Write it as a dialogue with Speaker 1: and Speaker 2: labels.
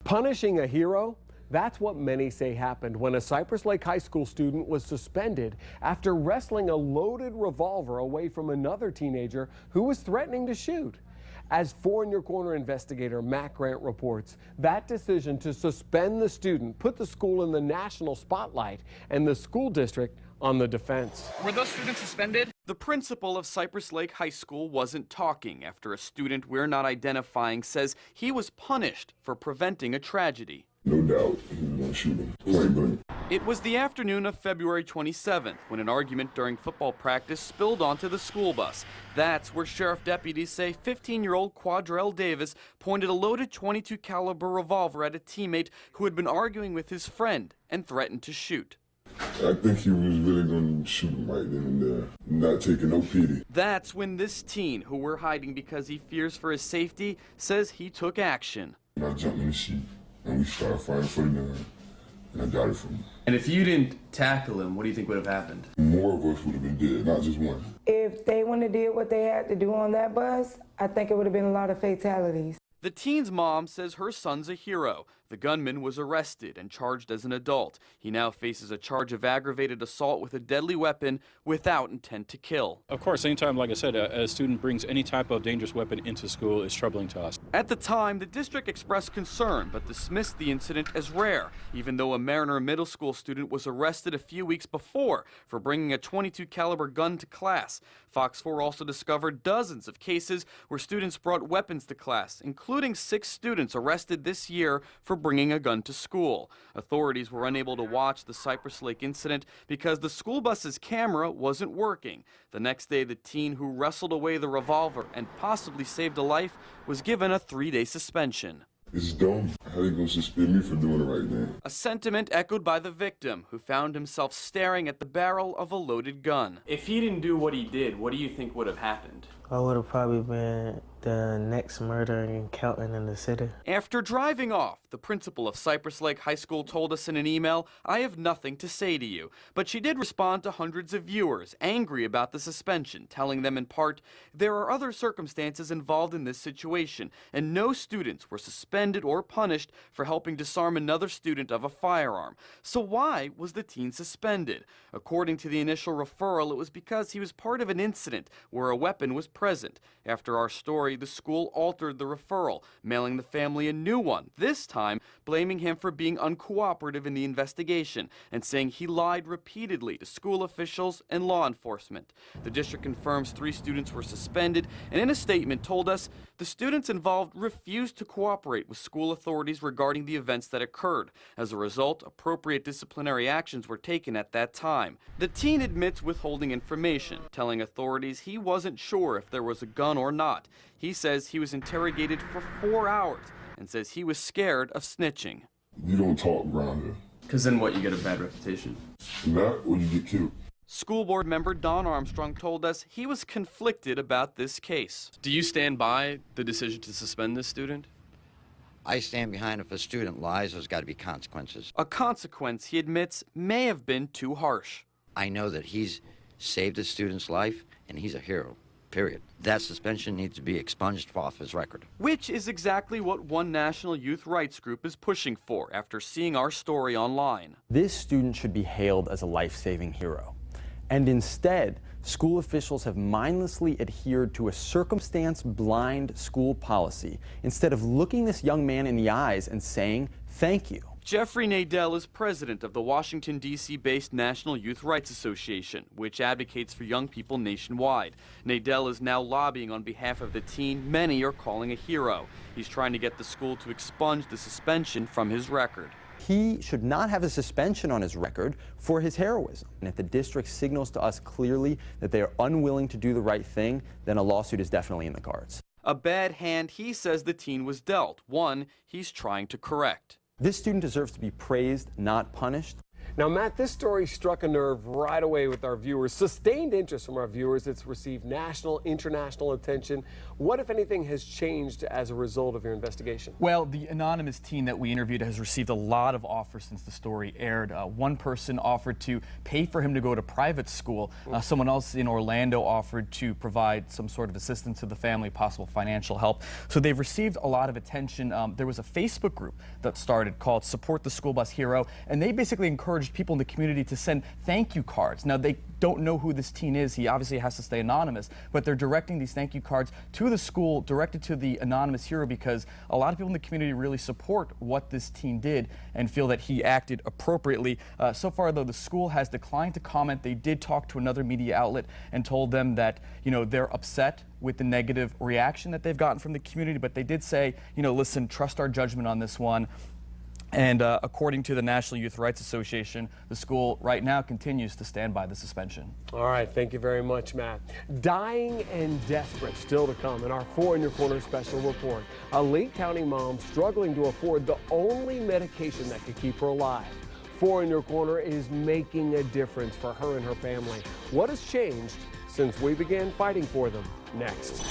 Speaker 1: Punishing a hero? That's what many say happened when a Cypress Lake High School student was suspended after wresting a loaded revolver away from another teenager who was threatening to shoot. As 4 in Your Corner investigator Matt Grant reports, that decision to suspend the student put the school in the national spotlight and the school district on the defense.
Speaker 2: Were those students suspended? The principal of Cypress Lake High School wasn't talking after a student we're not identifying says he was punished for preventing a tragedy.
Speaker 3: No doubt he was going to shoot him. Point blank.
Speaker 2: It was the afternoon of February 27th when an argument during football practice spilled onto the school bus. That's where sheriff deputies say 15-year-old Quadrell Davis pointed a loaded .22 caliber revolver at a teammate who had been arguing with his friend and threatened to shoot.
Speaker 3: I think he was really going to shoot him right then and there, not taking no pity.
Speaker 2: That's when this teen, who we're hiding because he fears for his safety, says he took action.
Speaker 3: I jumped in the seat and we started fighting for the gun, and I got it from him.
Speaker 2: And if you didn't tackle him, what do you think would have happened?
Speaker 3: More of us would have been dead, not just one.
Speaker 4: If they wouldn't have did what they had to do on that bus, I think it would have been a lot of fatalities.
Speaker 2: The teen's mom says her son's a hero. The gunman was arrested and charged as an adult. He now faces a charge of aggravated assault with a deadly weapon without intent to kill.
Speaker 5: Of course, anytime, like I said, a student brings any type of dangerous weapon into school is troubling to us.
Speaker 2: At the time, the district expressed concern but dismissed the incident as rare, even though a Mariner Middle School student was arrested a few weeks before for bringing a .22 caliber gun to class. Fox 4 also discovered dozens of cases where students brought weapons to class, including 6 students arrested this year for bringing a gun to school. Authorities were unable to watch the Cypress Lake incident because the school bus's camera wasn't working. The next day, the teen who wrestled away the revolver and possibly saved a life was given a 3-day suspension.
Speaker 3: It's dumb. How they gonna suspend me for doing the right thing?
Speaker 2: A sentiment echoed by the victim, who found himself staring at the barrel of a loaded gun. If he didn't do what he did, what do you think would have happened?
Speaker 6: I would have probably been the next murder and counting in the city.
Speaker 2: After driving off, the principal of Cypress Lake High School told us in an email, "I have nothing to say to you." But she did respond to hundreds of viewers angry about the suspension, telling them in part, "There are other circumstances involved in this situation, and no students were suspended or punished for helping disarm another student of a firearm. So why was the teen suspended?" According to the initial referral, it was because he was part of an incident where a weapon was present. After our story, the school altered the referral, mailing the family a new one, this time blaming him for being uncooperative in the investigation and saying he lied repeatedly to school officials and law enforcement. The district confirms 3 students were suspended and in a statement told us the students involved refused to cooperate with school authorities regarding the events that occurred. As a result, appropriate disciplinary actions were taken at that time. The teen admits withholding information, telling authorities he wasn't sure if there was a gun or not. He says he was interrogated for 4 hours and says he was scared of snitching.
Speaker 3: You don't talk around here.
Speaker 2: Because then what, you get a bad reputation?
Speaker 3: Not or you get killed.
Speaker 2: School board member Don Armstrong told us he was conflicted about this case. Do you stand by the decision to suspend this student?
Speaker 7: I stand behind if a student lies, there's got to be consequences.
Speaker 2: A consequence he admits may have been too harsh.
Speaker 7: I know that he's saved a student's life and he's a hero. Period. That suspension needs to be expunged off his record. Which is exactly what one national youth rights group is pushing for after seeing our story online.
Speaker 8: This student should be hailed as a life-saving hero. And instead, school officials have mindlessly adhered to a circumstance-blind school policy instead of looking this young man in the eyes and saying, "Thank you."
Speaker 2: Jeffrey Nadell is president of the Washington, D.C.-based National Youth Rights Association, which advocates for young people nationwide. Nadell is now lobbying on behalf of the teen many are calling a hero. He's trying to get the school to expunge the suspension from his record.
Speaker 8: He should not have a suspension on his record for his heroism. And if the district signals to us clearly that they are unwilling to do the right thing, then a lawsuit is definitely in the cards.
Speaker 2: A bad hand he says the teen was dealt, one he's trying to correct.
Speaker 8: This student deserves to be praised, not punished.
Speaker 1: Now, Matt, this story struck a nerve right away with our viewers. Sustained interest from our viewers. It's received national, international attention. What, if anything, has changed as a result of your investigation?
Speaker 9: Well, the anonymous teen that we interviewed has received a lot of offers since the story aired. One person offered to pay for him to go to private school. Someone else in Orlando offered to provide some sort of assistance to the family, possible financial help. So they've received a lot of attention. There was a Facebook group that started called Support the School Bus Hero, and they basically encouraged people in the community to send thank you cards. Now, they don't know who this teen is. He obviously has to stay anonymous, but they're directing these thank you cards to the school, directed to the anonymous hero, because a lot of people in the community really support what this teen did and feel that he acted appropriately. So far, though, the school has declined to comment. They did talk to another media outlet and told them that, you know, they're upset with the negative reaction that they've gotten from the community, but they did say, you know, listen, trust our judgment on this one. And according to the National Youth Rights Association, the school right now continues to stand by the suspension.
Speaker 1: All right, thank you very much, Matt. Dying and desperate still to come in our 4 in Your Corner special report. A Lee County mom struggling to afford the only medication that could keep her alive. 4 in Your Corner is making a difference for her and her family. What has changed since we began fighting for them? Next.